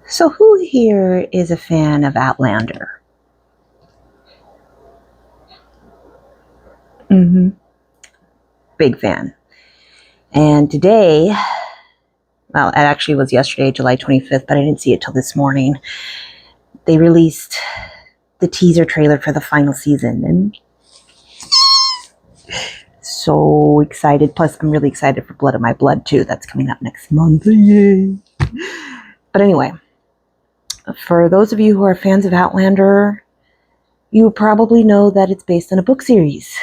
So who here is a fan of Outlander? Mm-hmm. Big fan. And today, well, it actually was yesterday, July 25th, but I didn't see it till this morning. They released the teaser trailer for the final season, and so excited. Plus, I'm really excited for Blood of My Blood, too. That's coming up next month. Yay! But anyway, for those of you who are fans of Outlander, you probably know that it's based on a book series.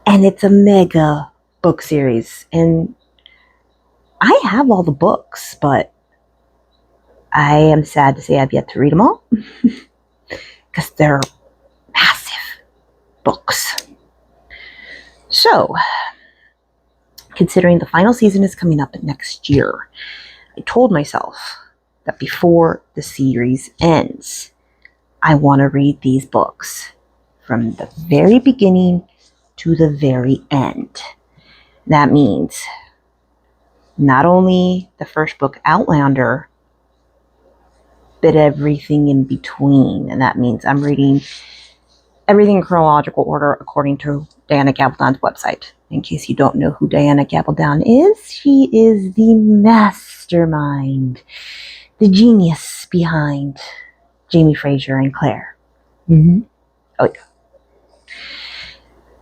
And it's a mega book series. And I have all the books, but I am sad to say I've yet to read them all. Because they're massive books. So, considering the final season is coming up next year, I told myself that before the series ends, I want to read these books from the very beginning to the very end. That means not only the first book, Outlander, but everything in between. And that means I'm reading everything in chronological order according to Diana Gabaldon's website. In case you don't know who Diana Gabaldon is, she is the mastermind, the genius behind Jamie Fraser and Claire. Mm-hmm. Oh, yeah.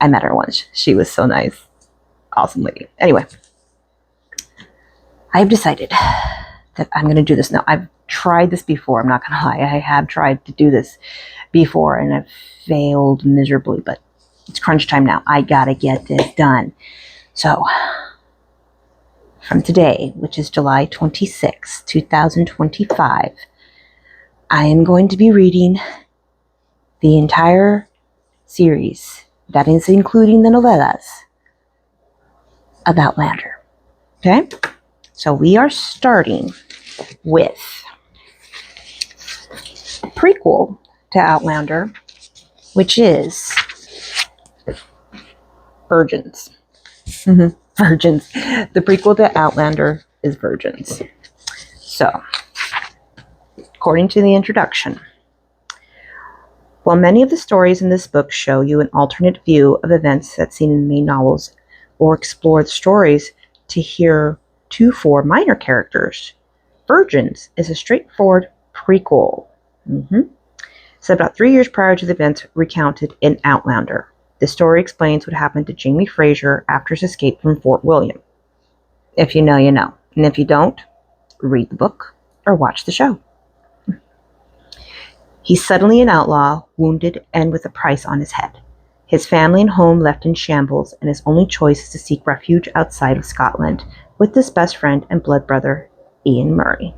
I met her once. She was so nice. Awesome lady. Anyway, I've decided that I'm going to do this now. I've tried this before. I'm not going to lie. I have tried to do this before and I've failed miserably, but it's crunch time now. I got to get this done. So, from today, which is July 26, 2025, I am going to be reading the entire series, that is including the novellas, of Outlander. Okay? So we are starting with the prequel to Outlander, which is Virgins. Mm-hmm. Virgins. The prequel to Outlander is Virgins. So, according to the introduction, while many of the stories in this book show you an alternate view of events that's seen in the main novels, or explore the stories to hear 2-4 minor characters, Virgins is a straightforward prequel. Set about 3 years prior to the events recounted in Outlander. The story explains what happened to Jamie Fraser after his escape from Fort William. If you know, you know. And if you don't, read the book or watch the show. He's suddenly an outlaw, wounded and with a price on his head. His family and home left in shambles, and his only choice is to seek refuge outside of Scotland with his best friend and blood brother, Ian Murray.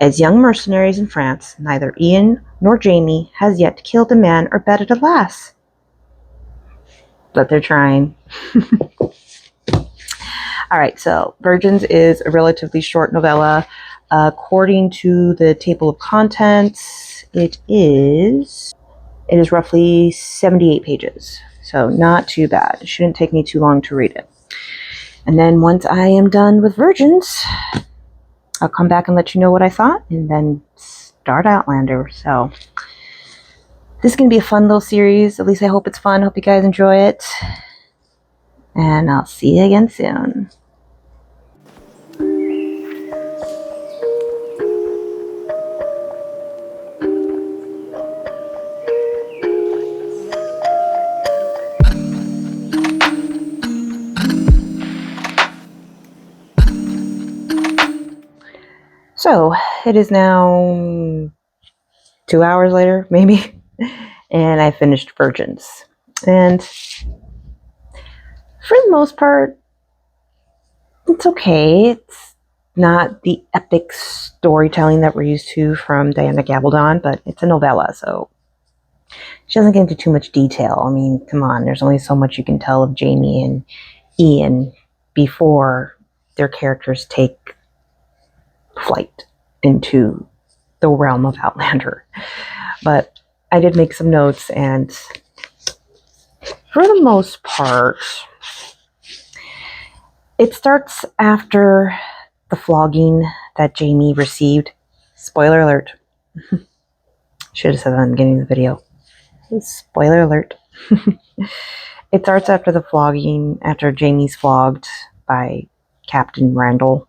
As young mercenaries in France, neither Ian nor Jamie has yet killed a man or bedded a lass. But they're trying. All right, so Virgins is a relatively short novella. According to the table of contents, it is roughly 78 pages. So not too bad. It shouldn't take me too long to read it. And then once I am done with Virgins, I'll come back and let you know what I thought and then start Outlander. So this is going to be a fun little series. At least I hope it's fun. Hope you guys enjoy it. And I'll see you again soon. So it is now 2 hours later, maybe, and I finished Virgins. And for the most part, it's okay. It's not the epic storytelling that we're used to from Diana Gabaldon, but it's a novella, so she doesn't get into too much detail. I mean, come on, there's only so much you can tell of Jamie and Ian before their characters take flight into the realm of Outlander. But I did make some notes, and for the most part, it starts after the flogging that Jamie received. Spoiler alert. Should have said that in the beginning of the video. Spoiler alert. It starts after the flogging, after Jamie's flogged by Captain Randall.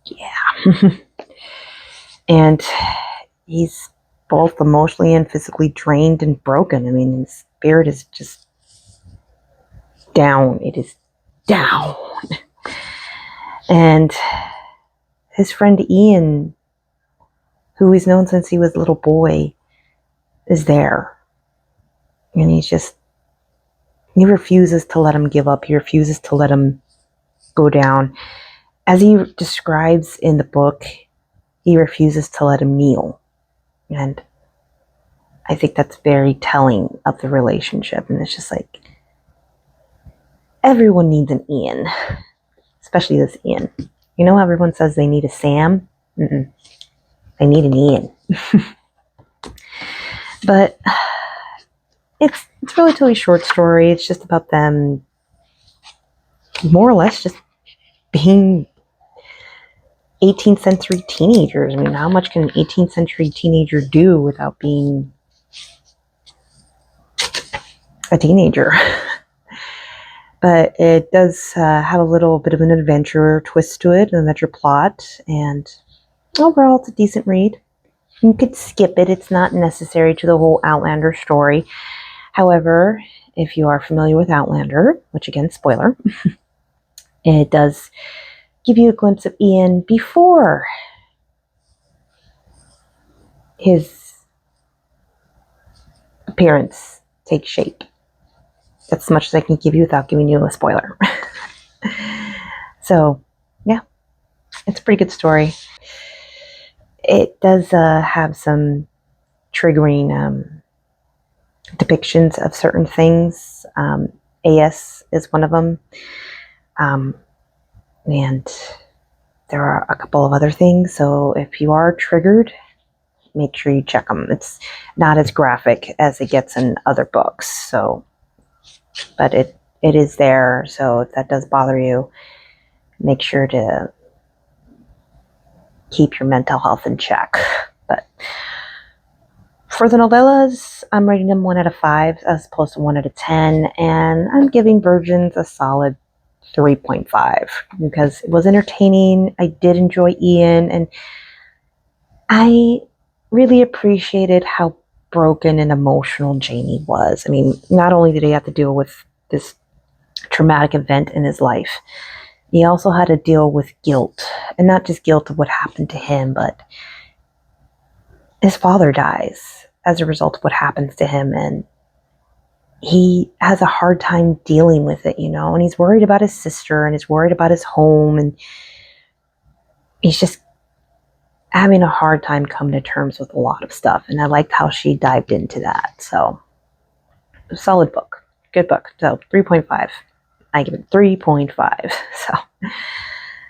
Yeah. And he's both emotionally and physically drained and broken. I mean, his spirit is just down. It is down. And his friend Ian, who he's known since he was a little boy, is there. And he refuses to let him give up. He refuses to let him go down. As he describes in the book, he refuses to let him kneel. And I think that's very telling of the relationship. And it's just like, everyone needs an Ian, especially this Ian. You know how everyone says they need a Sam? Mm-mm. They need an Ian. But it's a relatively short story. It's just about them more or less just being 18th century teenagers. I mean, how much can an 18th century teenager do without being a teenager? But it does have a little bit of an adventure twist to it, an adventure plot, and overall it's a decent read. You could skip it. It's not necessary to the whole Outlander story. However, if you are familiar with Outlander, which again, spoiler, it does give you a glimpse of Ian before his appearance takes shape. That's as much as I can give you without giving you a spoiler. So, yeah, it's a pretty good story. It does have some triggering depictions of certain things. AS is one of them. And there are a couple of other things. So if you are triggered, make sure you check them. It's not as graphic as it gets in other books. So, but it is there. So if that does bother you, make sure to keep your mental health in check. But for the novellas, I'm rating them 1 out of 5 as opposed to 1 out of 10. And I'm giving Virgins a solid 3.5 because it was entertaining. I did enjoy Ian, and I really appreciated how broken and emotional Jamie was. I mean, not only did he have to deal with this traumatic event in his life, he also had to deal with guilt, and not just guilt of what happened to him, but his father dies as a result of what happens to him, and he has a hard time dealing with it, you know, and he's worried about his sister, and he's worried about his home, and he's just having a hard time coming to terms with a lot of stuff. And I liked how she dived into that. So, solid book. Good book. So, 3.5. I give it 3.5.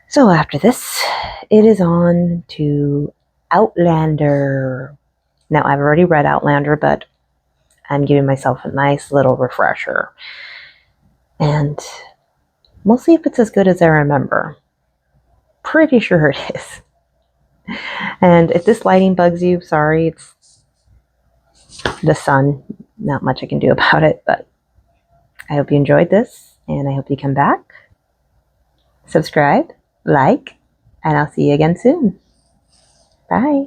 So after this, it is on to Outlander. Now, I've already read Outlander, but I'm giving myself a nice little refresher. And we'll see if it's as good as I remember. Pretty sure it is. And if this lighting bugs you, sorry, it's the sun. Not much I can do about it, but I hope you enjoyed this, and I hope you come back, subscribe, like, and I'll see you again soon. Bye.